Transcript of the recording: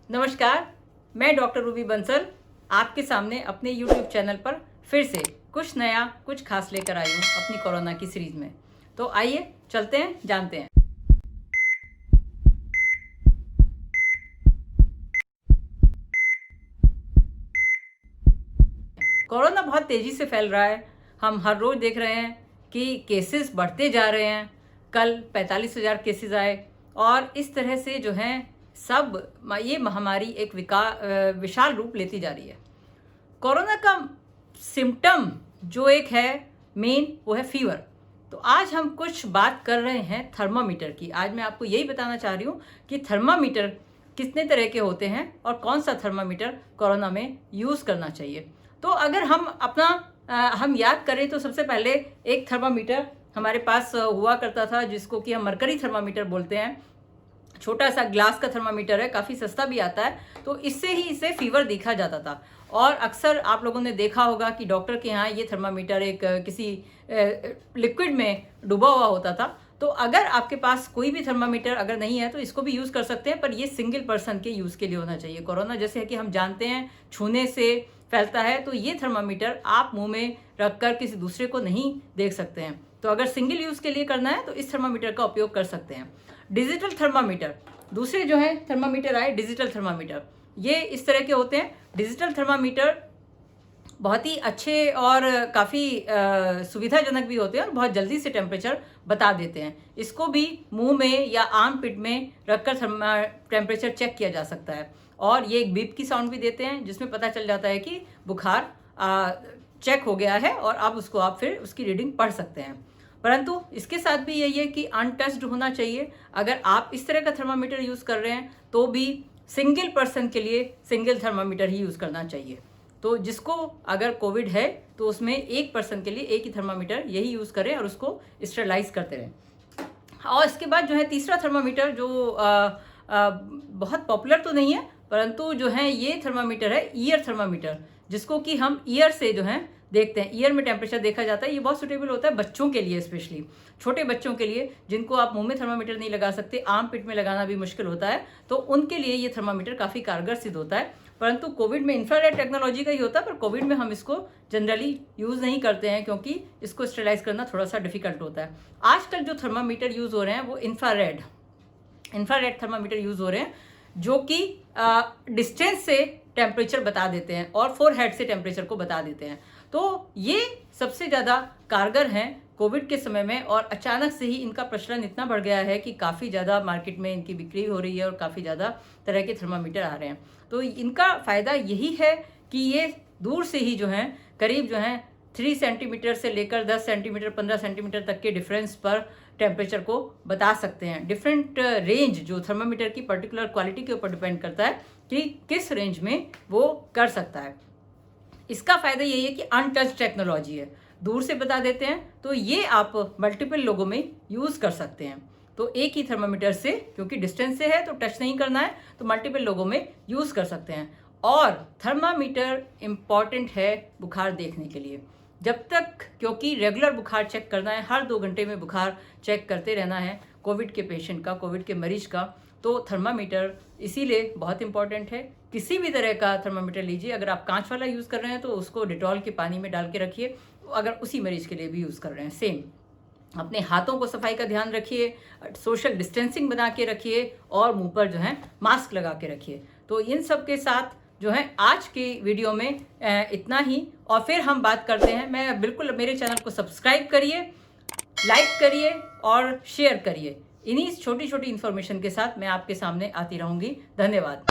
नमस्कार, मैं doctor Ruby Bansal आपके सामने अपने YouTube चैनल पर फिर से कुछ नया कुछ खास लेकर आई हूँ अपनी कोरोना की सीरीज में। तो आइए चलते हैं, जानते हैं। कोरोना बहुत तेज़ी से फैल रहा है। हम हर रोज़ देख रहे हैं कि केसेस बढ़ते जा रहे हैं। कल 45,000 केसेस आए और इस तरह से जो हैं ये महामारी एक विशाल रूप लेती जा रही है। कोरोना का सिम्टम जो एक है मेन, वो है फीवर। तो आज हम कुछ बात कर रहे हैं थर्मामीटर की। आज मैं आपको यही बताना चाह रही हूँ कि थर्मामीटर कितने तरह के होते हैं और कौन सा थर्मामीटर कोरोना में यूज़ करना चाहिए। तो अगर हम याद करें तो सबसे पहले एक थर्मामीटर हमारे पास हुआ करता था, जिसको कि हम मरकरी थर्मामीटर बोलते हैं। छोटा सा ग्लास का थर्मामीटर है, काफ़ी सस्ता भी आता है। तो इससे ही इसे फीवर देखा जाता था और अक्सर आप लोगों ने देखा होगा कि डॉक्टर के यहाँ ये थर्मामीटर एक किसी लिक्विड में डूबा हुआ होता था। तो अगर आपके पास कोई भी थर्मामीटर अगर नहीं है तो इसको भी यूज़ कर सकते हैं, पर ये सिंगल पर्सन के यूज़ के लिए होना चाहिए। कोरोना जैसे है कि हम जानते हैं छूने से फैलता है, तो ये थर्मामीटर आप मुंह में रखकर किसी दूसरे को नहीं देख सकते हैं। तो अगर सिंगल यूज़ के लिए करना है तो इस थर्मामीटर का उपयोग कर सकते हैं। डिजिटल थर्मामीटर, दूसरे जो है थर्मामीटर आए डिजिटल थर्मामीटर, ये इस तरह के होते हैं। डिजिटल थर्मामीटर बहुत ही अच्छे और काफ़ी सुविधाजनक भी होते हैं और बहुत जल्दी से टेम्परेचर बता देते हैं। इसको भी मुंह में या आर्म पिट में रखकर टेम्परेचर चेक किया जा सकता है और ये एक बीप की साउंड भी देते हैं, जिसमें पता चल जाता है कि बुखार चेक हो गया है और अब आप फिर उसकी रीडिंग पढ़ सकते हैं। परंतु इसके साथ भी यही है कि अनटच्ड होना चाहिए। अगर आप इस तरह का थर्मामीटर यूज़ कर रहे हैं तो भी सिंगल पर्सन के लिए सिंगल थर्मामीटर ही यूज़ करना चाहिए। तो जिसको अगर कोविड है तो उसमें एक पर्सन के लिए एक ही थर्मामीटर यही यूज़ करें और उसको स्टेरलाइज करते रहें। और इसके बाद जो है तीसरा थर्मामीटर जो बहुत पॉपुलर तो नहीं है, परंतु जो है ये थर्मामीटर है ईयर थर्मामीटर, जिसको कि हम ईयर से जो है देखते हैं। ईयर में टेम्परेचर देखा जाता है। ये बहुत सुटेबल होता है बच्चों के लिए, स्पेशली छोटे बच्चों के लिए जिनको आप मुंह में थर्मामीटर नहीं लगा सकते, आर्म पिट में लगाना भी मुश्किल होता है, तो उनके लिए ये थर्मामीटर काफ़ी कारगर सिद्ध होता है। परंतु कोविड में इंफ्रारेड टेक्नोलॉजी का ही होता है, पर कोविड में हम इसको जनरली यूज़ नहीं करते हैं क्योंकि इसको स्टेरलाइज करना थोड़ा सा डिफिकल्ट होता है। आजकल जो थर्मामीटर यूज़ हो रहे हैं वो इंफ्रारेड थर्मामीटर यूज़ हो रहे हैं, जो कि डिस्टेंस से टेम्परेचर बता देते हैं और फोरहेड से टेम्परेचर को बता देते हैं। तो ये सबसे ज़्यादा कारगर हैं कोविड के समय में और अचानक से ही इनका प्रचलन इतना बढ़ गया है कि काफ़ी ज़्यादा मार्केट में इनकी बिक्री हो रही है और काफ़ी ज़्यादा तरह के थर्मामीटर आ रहे हैं। तो इनका फ़ायदा यही है कि ये दूर से ही जो है करीब जो है 3 सेंटीमीटर से लेकर 10 सेंटीमीटर 15 सेंटीमीटर तक के डिफरेंस पर टेम्परेचर को बता सकते हैं। डिफरेंट रेंज जो थर्मामीटर की पर्टिकुलर क्वालिटी के ऊपर डिपेंड करता है कि किस रेंज में वो कर सकता है। इसका फ़ायदा यही है कि अनटच टेक्नोलॉजी है, दूर से बता देते हैं, तो ये आप मल्टीपल लोगों में यूज़ कर सकते हैं। तो एक ही थर्मामीटर से, क्योंकि डिस्टेंस से है तो टच नहीं करना है, तो मल्टीपल लोगों में यूज़ कर सकते हैं। और थर्मामीटर इम्पॉर्टेंट है बुखार देखने के लिए, जब तक, क्योंकि रेगुलर बुखार चेक करना है, हर 2 घंटे में बुखार चेक करते रहना है कोविड के पेशेंट का, कोविड के मरीज का। तो थर्मामीटर इसीलिए बहुत इंपॉर्टेंट है। किसी भी तरह का थर्मामीटर लीजिए, अगर आप कांच वाला यूज़ कर रहे हैं तो उसको डेटॉल के पानी में डाल के रखिए। अगर उसी मरीज के लिए भी यूज़ कर रहे हैं, सेम अपने हाथों को सफाई का ध्यान रखिए, सोशल डिस्टेंसिंग बना के रखिए और मुंह पर जो है मास्क लगा के रखिए। तो इन सब के साथ जो है आज की वीडियो में इतना ही, और फिर हम बात करते हैं। मैं बिल्कुल मेरे चैनल को सब्सक्राइब करिए, लाइक करिए और शेयर करिए। इन्हीं छोटी छोटी इन्फॉर्मेशन के साथ मैं आपके सामने आती रहूँगी। धन्यवाद।